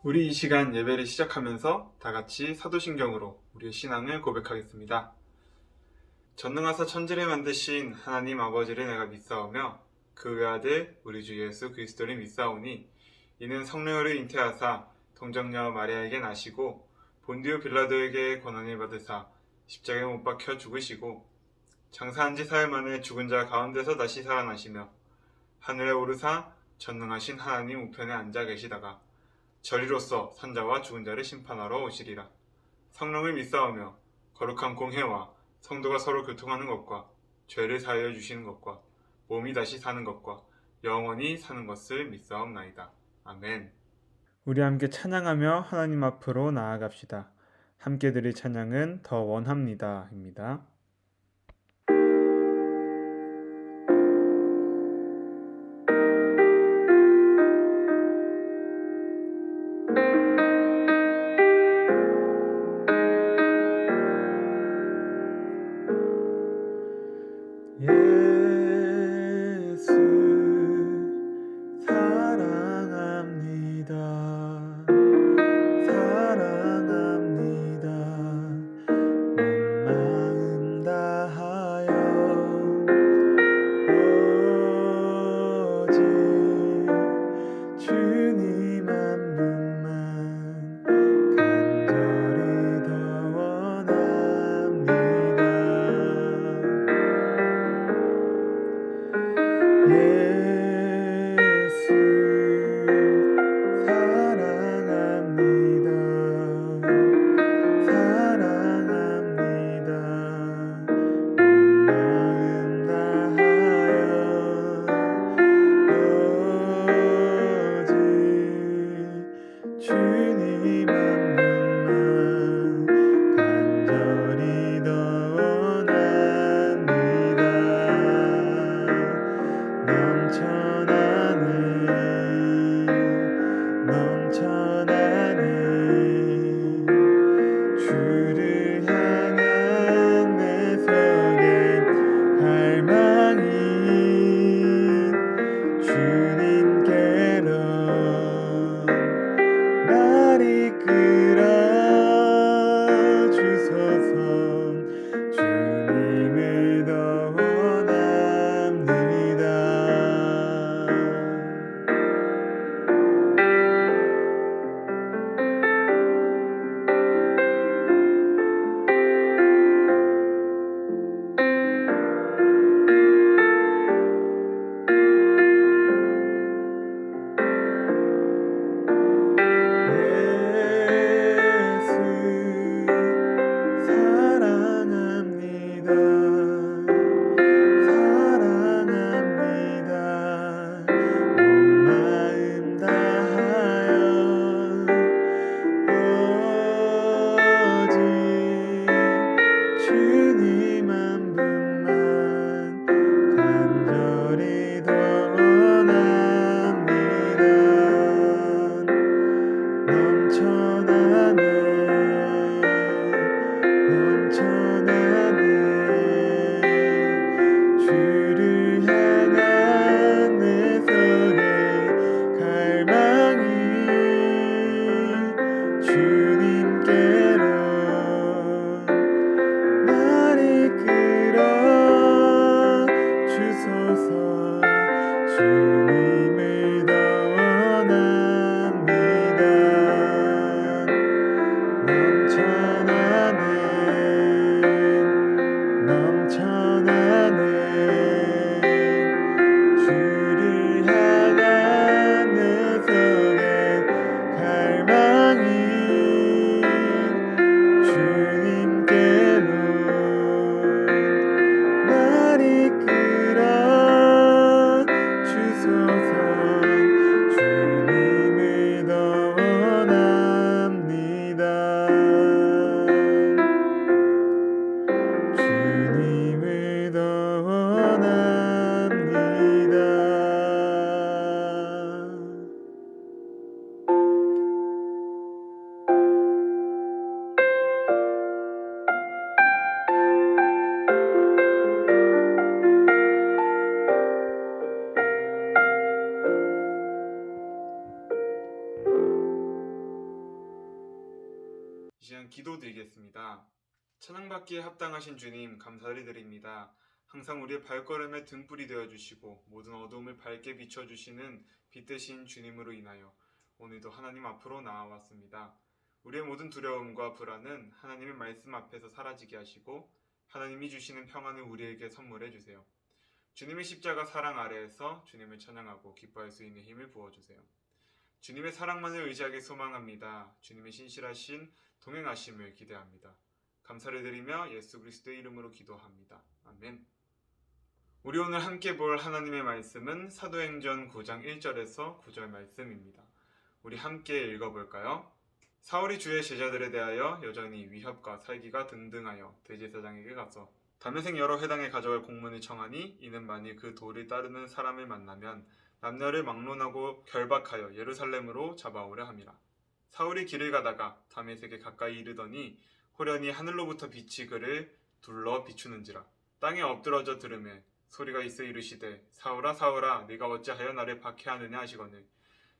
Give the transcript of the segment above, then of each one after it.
우리 이 시간 예배를 시작하면서 다 같이 사도신경으로 우리의 신앙을 고백하겠습니다. 전능하사 천지를 만드신 하나님 아버지를 내가 믿사오며 그 외아들 우리 주 예수 그리스도를 믿사오니 이는 성령으로 잉태하사 동정녀 마리아에게 나시고 본디오 빌라도에게 고난을 받으사 십자가에 못 박혀 죽으시고 장사한 지 사흘 만에 죽은 자 가운데서 다시 살아나시며 하늘에 오르사 전능하신 하나님 우편에 앉아 계시다가 저리로서 산자와 죽은 자를 심판하러 오시리라. 성령을 믿사오며 거룩한 공회와 성도가 서로 교통하는 것과 죄를 사하여 주시는 것과 몸이 다시 사는 것과 영원히 사는 것을 믿사옵나이다. 아멘. 우리 함께 찬양하며 하나님 앞으로 나아갑시다. 함께 드릴 찬양은 더 원합니다 입니다. 예수 사랑합니다. 사랑합니다. 온 마음 기도드리겠습니다. 찬양받기에 합당하신 주님 감사드립니다. 항상 우리의 발걸음에 등불이 되어주시고 모든 어두움을 밝게 비춰주시는 빛 대신 주님으로 인하여 오늘도 하나님 앞으로 나와왔습니다. 우리의 모든 두려움과 불안은 하나님의 말씀 앞에서 사라지게 하시고 하나님이 주시는 평안을 우리에게 선물해 주세요. 주님의 십자가 사랑 아래에서 주님을 찬양하고 기뻐할 수 있는 힘을 부어주세요. 주님의 사랑만을 의지하게 소망합니다. 주님의 신실하신 동행하심을 기대합니다. 감사를 드리며 예수 그리스도의 이름으로 기도합니다. 아멘. 우리 오늘 함께 볼 하나님의 말씀은 사도행전 9장 1절에서 9절 말씀입니다. 우리 함께 읽어볼까요? 사울이 주의 제자들에 대하여 여전히 위협과 살기가 등등하여 대제사장에게 가서 다메섹 여러 회당에 가져갈 공문을 청하니 이는 만일 그 도를 따르는 사람을 만나면 남녀를 막론하고 결박하여 예루살렘으로 잡아오려 함이라. 사울이 길을 가다가 다메섹에 가까이 이르더니 호련히 하늘로부터 빛이 그를 둘러 비추는지라. 땅에 엎드러져 들으매 소리가 있어 이르시되 사울아 사울아 네가 어찌하여 나를 박해하느냐 하시거늘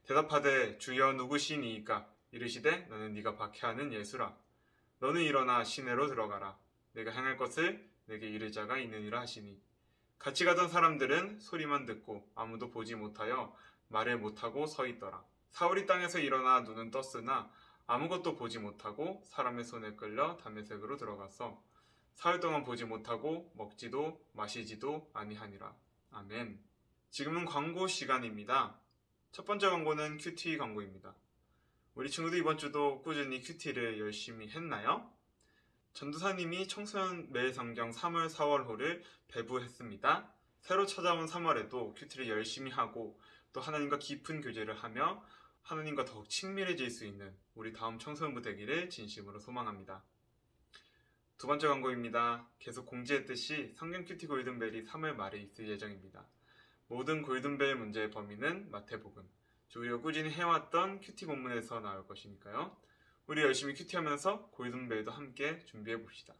대답하되 주여 누구시니이까 이르시되 나는 네가 박해하는 예수라. 너는 일어나 시내로 들어가라. 내가 행할 것을 내게 이를 자가 있느니라 하시니 같이 가던 사람들은 소리만 듣고 아무도 보지 못하여 말을 못하고 서 있더라. 사울이 땅에서 일어나 눈은 떴으나 아무것도 보지 못하고 사람의 손에 끌려 다메섹으로 들어가서 사흘 동안 보지 못하고 먹지도 마시지도 아니하니라. 아멘. 지금은 광고 시간입니다. 첫 번째 광고는 큐티 광고입니다. 우리 친구도 이번 주도 꾸준히 큐티를 열심히 했나요? 전도사님이 청소년 매일 성경 3월 4월호를 배부했습니다. 새로 찾아온 3월에도 큐티를 열심히 하고 또 하나님과 깊은 교제를 하며 하나님과 더욱 친밀해질 수 있는 우리 다음 청소년부 되기를 진심으로 소망합니다. 두 번째 광고입니다. 계속 공지했듯이 성경 큐티 골든벨이 3월 말에 있을 예정입니다. 모든 골든벨 문제의 범위는 마태복음, 우리가 꾸준히 해왔던 큐티 본문에서 나올 것이니까요. 우리 열심히 큐티하면서 골든벨도 함께 준비해봅시다.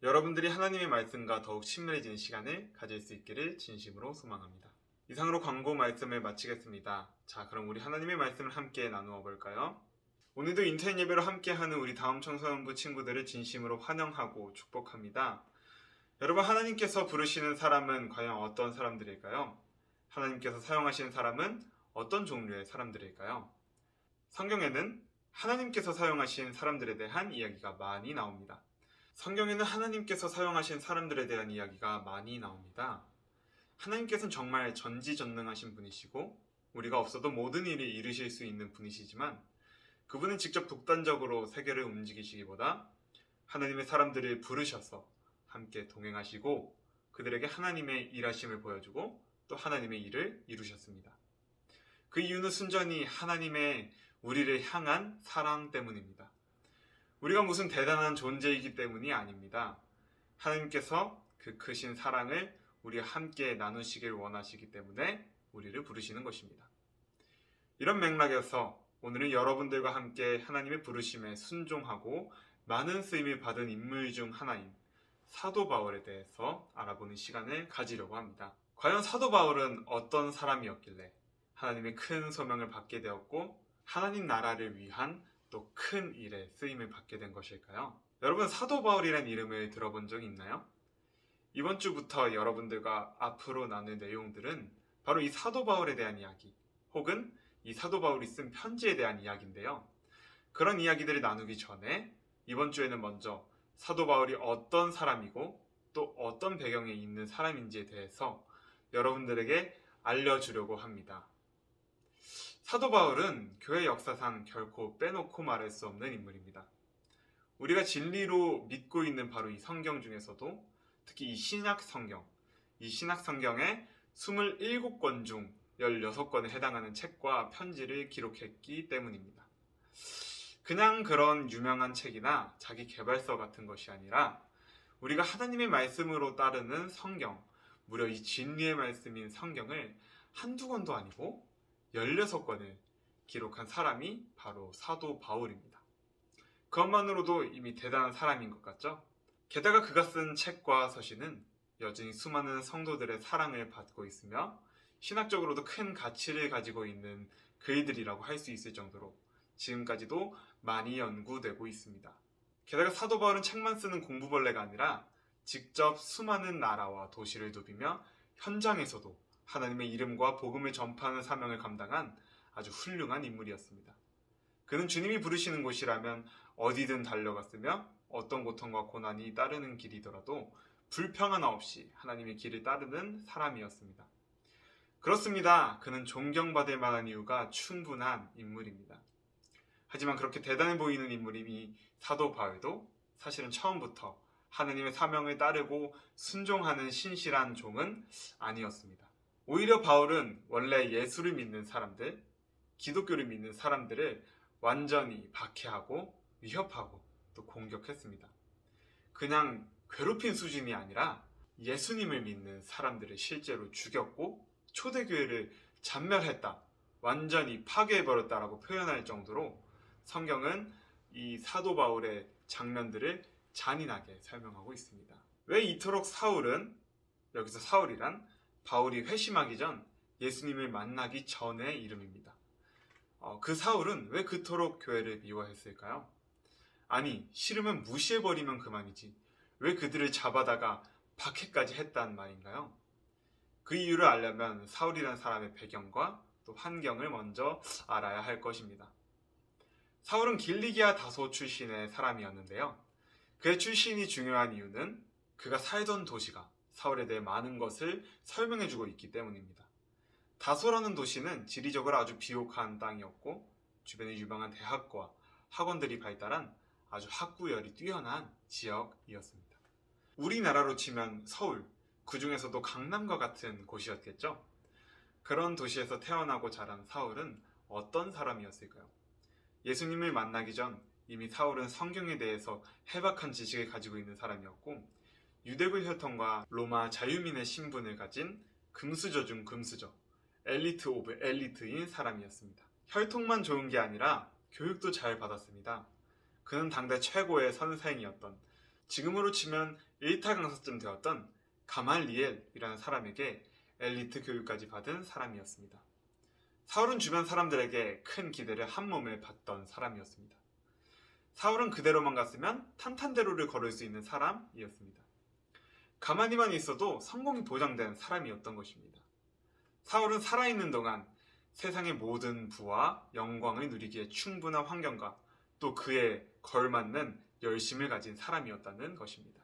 여러분들이 하나님의 말씀과 더욱 친밀해지는 시간을 가질 수 있기를 진심으로 소망합니다. 이상으로 광고 말씀을 마치겠습니다. 자, 그럼 우리 하나님의 말씀을 함께 나누어 볼까요? 오늘도 인터넷 예배로 함께하는 우리 다음 청소년부 친구들을 진심으로 환영하고 축복합니다. 여러분, 하나님께서 부르시는 사람은 과연 어떤 사람들일까요? 하나님께서 사용하시는 사람은 어떤 종류의 사람들일까요? 성경에는 하나님께서 사용하신 사람들에 대한 이야기가 많이 나옵니다. 성경에는 하나님께서 사용하신 사람들에 대한 이야기가 많이 나옵니다. 하나님께서는 정말 전지전능하신 분이시고 우리가 없어도 모든 일을 이루실 수 있는 분이시지만 그분은 직접 독단적으로 세계를 움직이시기보다 하나님의 사람들을 부르셔서 함께 동행하시고 그들에게 하나님의 일하심을 보여주고 또 하나님의 일을 이루셨습니다. 그 이유는 순전히 하나님의 우리를 향한 사랑 때문입니다. 우리가 무슨 대단한 존재이기 때문이 아닙니다. 하나님께서 그 크신 사랑을 우리와 함께 나누시길 원하시기 때문에 우리를 부르시는 것입니다. 이런 맥락에서 오늘은 여러분들과 함께 하나님의 부르심에 순종하고 많은 쓰임을 받은 인물 중 하나인 사도 바울에 대해서 알아보는 시간을 가지려고 합니다. 과연 사도 바울은 어떤 사람이었길래 하나님의 큰 소명을 받게 되었고 하나님 나라를 위한 또 큰 일에 쓰임을 받게 된 것일까요? 여러분, 사도 바울이라는 이름을 들어본 적 있나요? 이번 주부터 여러분들과 앞으로 나눌 내용들은 바로 이 사도 바울에 대한 이야기 혹은 이 사도 바울이 쓴 편지에 대한 이야기인데요. 그런 이야기들을 나누기 전에 이번 주에는 먼저 사도 바울이 어떤 사람이고 또 어떤 배경에 있는 사람인지에 대해서 여러분들에게 알려주려고 합니다. 사도 바울은 교회 역사상 결코 빼놓고 말할 수 없는 인물입니다. 우리가 진리로 믿고 있는 바로 이 성경 중에서도 특히 이 신약 성경의 27권 중 16권에 해당하는 책과 편지를 기록했기 때문입니다. 그냥 그런 유명한 책이나 자기 개발서 같은 것이 아니라 우리가 하나님의 말씀으로 따르는 성경, 무려 이 진리의 말씀인 성경을 한두 권도 아니고 16권을 기록한 사람이 바로 사도 바울입니다. 그것만으로도 이미 대단한 사람인 것 같죠? 게다가 그가 쓴 책과 서신은 여전히 수많은 성도들의 사랑을 받고 있으며 신학적으로도 큰 가치를 가지고 있는 글들이라고 할 수 있을 정도로 지금까지도 많이 연구되고 있습니다. 게다가 사도 바울은 책만 쓰는 공부벌레가 아니라 직접 수많은 나라와 도시를 누비며 현장에서도 하나님의 이름과 복음을 전파하는 사명을 감당한 아주 훌륭한 인물이었습니다. 그는 주님이 부르시는 곳이라면 어디든 달려갔으며 어떤 고통과 고난이 따르는 길이더라도 불평 하나 없이 하나님의 길을 따르는 사람이었습니다. 그렇습니다. 그는 존경받을 만한 이유가 충분한 인물입니다. 하지만 그렇게 대단해 보이는 인물이 사도 바울도 사실은 처음부터 하나님의 사명을 따르고 순종하는 신실한 종은 아니었습니다. 오히려 바울은 원래 예수를 믿는 사람들, 기독교를 믿는 사람들을 완전히 박해하고 위협하고 또 공격했습니다. 그냥 괴롭힌 수준이 아니라 예수님을 믿는 사람들을 실제로 죽였고 초대교회를 잔멸했다, 완전히 파괴해버렸다라고 표현할 정도로 성경은 이 사도 바울의 장면들을 잔인하게 설명하고 있습니다. 왜 이토록 사울은, 여기서 사울이란 바울이 회심하기 전 예수님을 만나기 전의 이름입니다. 그 사울은 왜 그토록 교회를 미워했을까요? 아니, 싫으면 무시해버리면 그만이지 왜 그들을 잡아다가 박해까지 했단 말인가요? 그 이유를 알려면 사울이라는 사람의 배경과 또 환경을 먼저 알아야 할 것입니다. 사울은 길리기아 다소 출신의 사람이었는데요. 그의 출신이 중요한 이유는 그가 살던 도시가 사울에 대해 많은 것을 설명해주고 있기 때문입니다. 다소라는 도시는 지리적으로 아주 비옥한 땅이었고 주변에 유명한 대학과 학원들이 발달한 아주 학구열이 뛰어난 지역이었습니다. 우리나라로 치면 서울, 그 중에서도 강남과 같은 곳이었겠죠? 그런 도시에서 태어나고 자란 사울은 어떤 사람이었을까요? 예수님을 만나기 전 이미 사울은 성경에 대해서 해박한 지식을 가지고 있는 사람이었고 유대교 혈통과 로마 자유민의 신분을 가진 금수저 중 금수저, 엘리트 오브 엘리트인 사람이었습니다. 혈통만 좋은 게 아니라 교육도 잘 받았습니다. 그는 당대 최고의 선생이었던, 지금으로 치면 일타 강사쯤 되었던 가말리엘이라는 사람에게 엘리트 교육까지 받은 사람이었습니다. 사울은 주변 사람들에게 큰 기대를 한 몸에 받던 사람이었습니다. 사울은 그대로만 갔으면 탄탄대로를 걸을 수 있는 사람이었습니다. 가만히만 있어도 성공이 보장된 사람이었던 것입니다. 사울은 살아있는 동안 세상의 모든 부와 영광을 누리기에 충분한 환경과 또 그에 걸맞는 열심을 가진 사람이었다는 것입니다.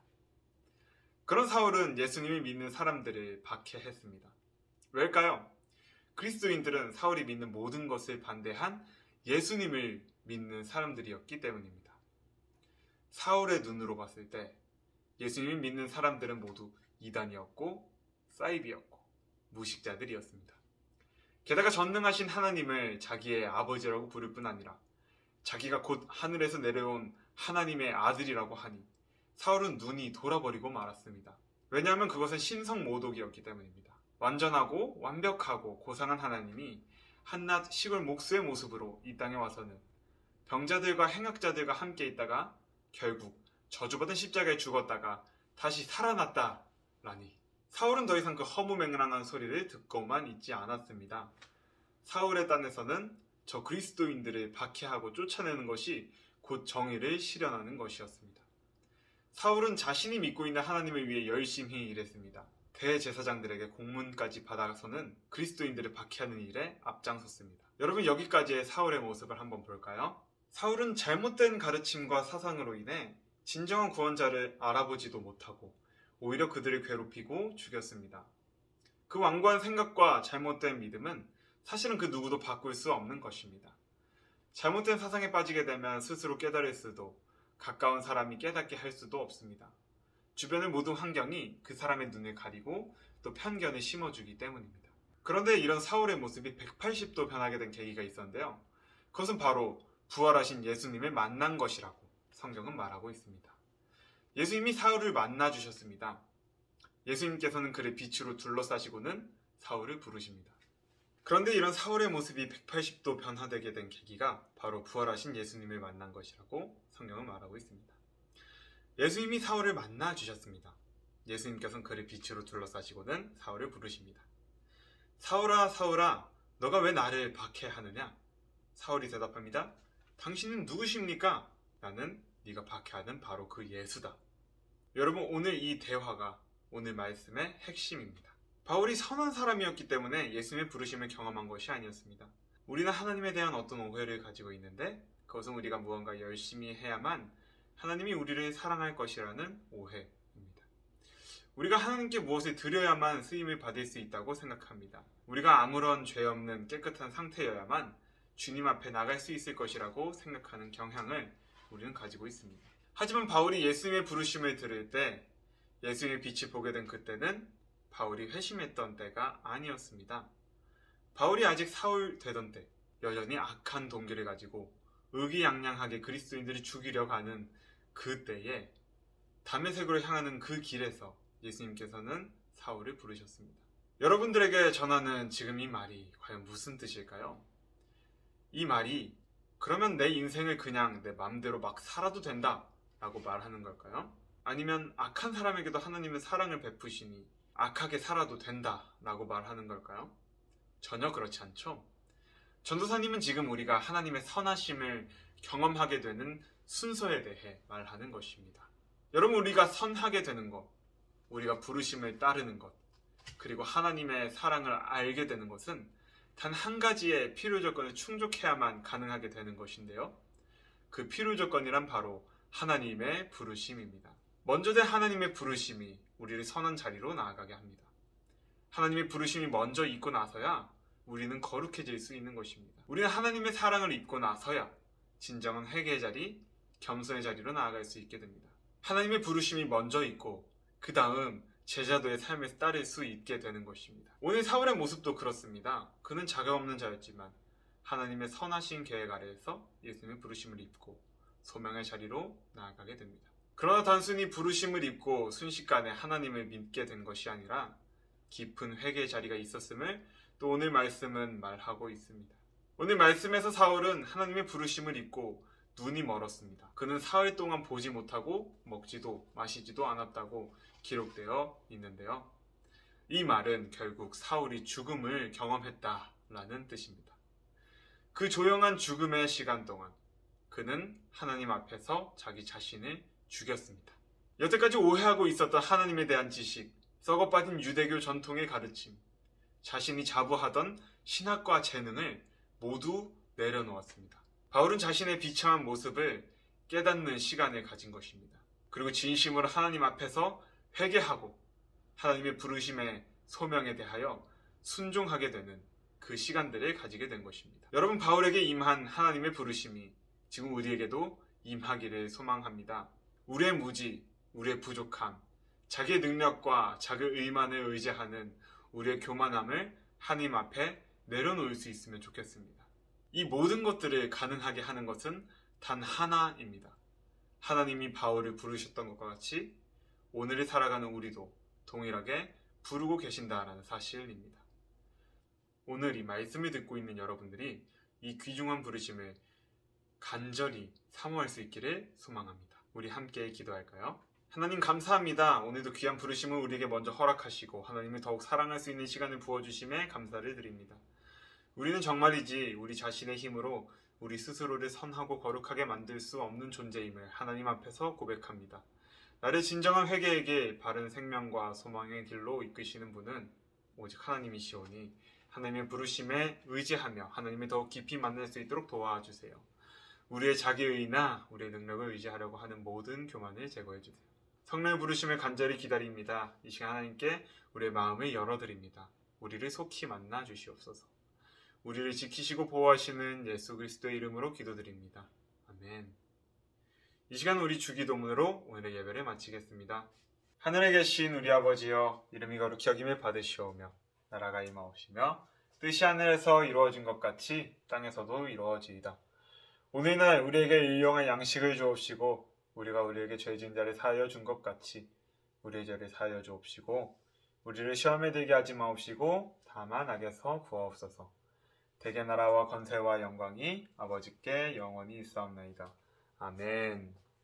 그런 사울은 예수님을 믿는 사람들을 박해했습니다. 왜일까요? 그리스도인들은 사울이 믿는 모든 것을 반대한 예수님을 믿는 사람들이었기 때문입니다. 사울의 눈으로 봤을 때 예수님을 믿는 사람들은 모두 이단이었고 사이비였고 무식자들이었습니다. 게다가 전능하신 하나님을 자기의 아버지라고 부를 뿐 아니라 자기가 곧 하늘에서 내려온 하나님의 아들이라고 하니 사울은 눈이 돌아버리고 말았습니다. 왜냐하면 그것은 신성모독이었기 때문입니다. 완전하고 완벽하고 고상한 하나님이 한낱 시골 목수의 모습으로 이 땅에 와서는 병자들과 행악자들과 함께 있다가 결국 저주받은 십자가에 죽었다가 다시 살아났다라니. 사울은 더 이상 그 허무맹랑한 소리를 듣고만 있지 않았습니다. 사울의 딴에서는 저 그리스도인들을 박해하고 쫓아내는 것이 곧 정의를 실현하는 것이었습니다. 사울은 자신이 믿고 있는 하나님을 위해 열심히 일했습니다. 대제사장들에게 공문까지 받아서는 그리스도인들을 박해하는 일에 앞장섰습니다. 여러분, 여기까지의 사울의 모습을 한번 볼까요? 사울은 잘못된 가르침과 사상으로 인해 진정한 구원자를 알아보지도 못하고 오히려 그들을 괴롭히고 죽였습니다. 그 완고한 생각과 잘못된 믿음은 사실은 그 누구도 바꿀 수 없는 것입니다. 잘못된 사상에 빠지게 되면 스스로 깨달을 수도, 가까운 사람이 깨닫게 할 수도 없습니다. 주변의 모든 환경이 그 사람의 눈을 가리고 또 편견을 심어주기 때문입니다. 그런데 이런 사울의 모습이 180도 변하게 된 계기가 있었는데요. 그것은 바로 부활하신 예수님을 만난 것이라고 성경은 말하고 있습니다. 예수님이 사울을 만나주셨습니다. 예수님께서는 그를 빛으로 둘러싸시고는 사울을 부르십니다. 그런데 이런 사울의 모습이 180도 변화되게 된 계기가 바로 부활하신 예수님을 만난 것이라고 성경은 말하고 있습니다. 예수님이 사울을 만나 주셨습니다. 예수님께서는 그를 빛으로 둘러싸시고는 사울을 부르십니다. 사울아, 사울아, 너가 왜 나를 박해하느냐? 사울이 대답합니다. 당신은 누구십니까? 나는 네가 박해하는 바로 그 예수다. 여러분, 오늘 이 대화가 오늘 말씀의 핵심입니다. 바울이 선한 사람이었기 때문에 예수님의 부르심을 경험한 것이 아니었습니다. 우리는 하나님에 대한 어떤 오해를 가지고 있는데 그것은 우리가 무언가 열심히 해야만 하나님이 우리를 사랑할 것이라는 오해입니다. 우리가 하나님께 무엇을 드려야만 쓰임을 받을 수 있다고 생각합니다. 우리가 아무런 죄 없는 깨끗한 상태여야만 주님 앞에 나갈 수 있을 것이라고 생각하는 경향을 우리는 가지고 있습니다. 하지만 바울이 예수님의 부르심을 들을 때 예수님의 빛을 보게 된 그때는 바울이 회심했던 때가 아니었습니다. 바울이 아직 사울 되던 때, 여전히 악한 동기를 가지고 의기양양하게 그리스도인들을 죽이려고 하는 그때에 다메섹으로 향하는 그 길에서 예수님께서는 사울을 부르셨습니다. 여러분들에게 전하는 지금 이 말이 과연 무슨 뜻일까요? 이 말이 그러면 내 인생을 그냥 내 마음대로 막 살아도 된다 라고 말하는 걸까요? 아니면 악한 사람에게도 하나님은 사랑을 베푸시니 악하게 살아도 된다 라고 말하는 걸까요? 전혀 그렇지 않죠. 전도사님은 지금 우리가 하나님의 선하심을 경험하게 되는 순서에 대해 말하는 것입니다. 여러분, 우리가 선하게 되는 것, 우리가 부르심을 따르는 것, 그리고 하나님의 사랑을 알게 되는 것은 단 한 가지의 필요 조건을 충족해야만 가능하게 되는 것인데요. 그 필요 조건이란 바로 하나님의 부르심입니다. 먼저 된 하나님의 부르심이 우리를 선한 자리로 나아가게 합니다. 하나님의 부르심이 먼저 있고 나서야 우리는 거룩해질 수 있는 것입니다. 우리는 하나님의 사랑을 입고 나서야 진정한 회개의 자리, 겸손의 자리로 나아갈 수 있게 됩니다. 하나님의 부르심이 먼저 있고 그 다음 제자도의 삶에서 따를 수 있게 되는 것입니다. 오늘 사울의 모습도 그렇습니다. 그는 자격 없는 자였지만 하나님의 선하신 계획 아래에서 예수님의 부르심을 입고 소명의 자리로 나아가게 됩니다. 그러나 단순히 부르심을 입고 순식간에 하나님을 믿게 된 것이 아니라 깊은 회개의 자리가 있었음을 또 오늘 말씀은 말하고 있습니다. 오늘 말씀에서 사울은 하나님의 부르심을 입고 눈이 멀었습니다. 그는 사흘 동안 보지 못하고 먹지도 마시지도 않았다고 기록되어 있는데요. 이 말은 결국 사울이 죽음을 경험했다라는 뜻입니다. 그 조용한 죽음의 시간 동안 그는 하나님 앞에서 자기 자신을 죽였습니다. 여태까지 오해하고 있었던 하나님에 대한 지식, 썩어빠진 유대교 전통의 가르침, 자신이 자부하던 신학과 재능을 모두 내려놓았습니다. 바울은 자신의 비참한 모습을 깨닫는 시간을 가진 것입니다. 그리고 진심으로 하나님 앞에서 회개하고 하나님의 부르심의 소명에 대하여 순종하게 되는 그 시간들을 가지게 된 것입니다. 여러분, 바울에게 임한 하나님의 부르심이 지금 우리에게도 임하기를 소망합니다. 우리의 무지, 우리의 부족함, 자기의 능력과 자기의 의만을 의지하는 우리의 교만함을 하나님 앞에 내려놓을 수 있으면 좋겠습니다. 이 모든 것들을 가능하게 하는 것은 단 하나입니다. 하나님이 바울을 부르셨던 것과 같이 오늘을 살아가는 우리도 동일하게 부르고 계신다라는 사실입니다. 오늘 이 말씀을 듣고 있는 여러분들이 이 귀중한 부르심을 간절히 사모할 수 있기를 소망합니다. 우리 함께 기도할까요? 하나님, 감사합니다. 오늘도 귀한 부르심을 우리에게 먼저 허락하시고 하나님을 더욱 사랑할 수 있는 시간을 부어주심에 감사를 드립니다. 우리는 정말이지 우리 자신의 힘으로 우리 스스로를 선하고 거룩하게 만들 수 없는 존재임을 하나님 앞에서 고백합니다. 나를 진정한 회개에게 바른 생명과 소망의 길로 이끄시는 분은 오직 하나님이시오니 하나님의 부르심에 의지하며 하나님을 더욱 깊이 만날 수 있도록 도와주세요. 우리의 자기의나 우리의 능력을 의지하려고 하는 모든 교만을 제거해주세요. 성령의 부르심을 간절히 기다립니다. 이 시간 하나님께 우리의 마음을 열어드립니다. 우리를 속히 만나 주시옵소서. 우리를 지키시고 보호하시는 예수 그리스도의 이름으로 기도드립니다. 아멘. 이 시간 우리 주기도문으로 오늘의 예배를 마치겠습니다. 하늘에 계신 우리 아버지여, 이름이 거룩히 여김을 받으시오며 나라가 임하옵시며 뜻이 하늘에서 이루어진 것 같이 땅에서도 이루어지이다. 오늘날 우리에게 일용할 양식을 주옵시고 우리가 우리에게 죄 지은 자를 사하여 준 것 같이 우리의 죄를 사하여 주옵시고 우리를 시험에 들게 하지 마옵시고 다만 악에서 구하옵소서. 대개 나라와 권세와 영광이 아버지께 영원히 있사옵나이다. 아멘.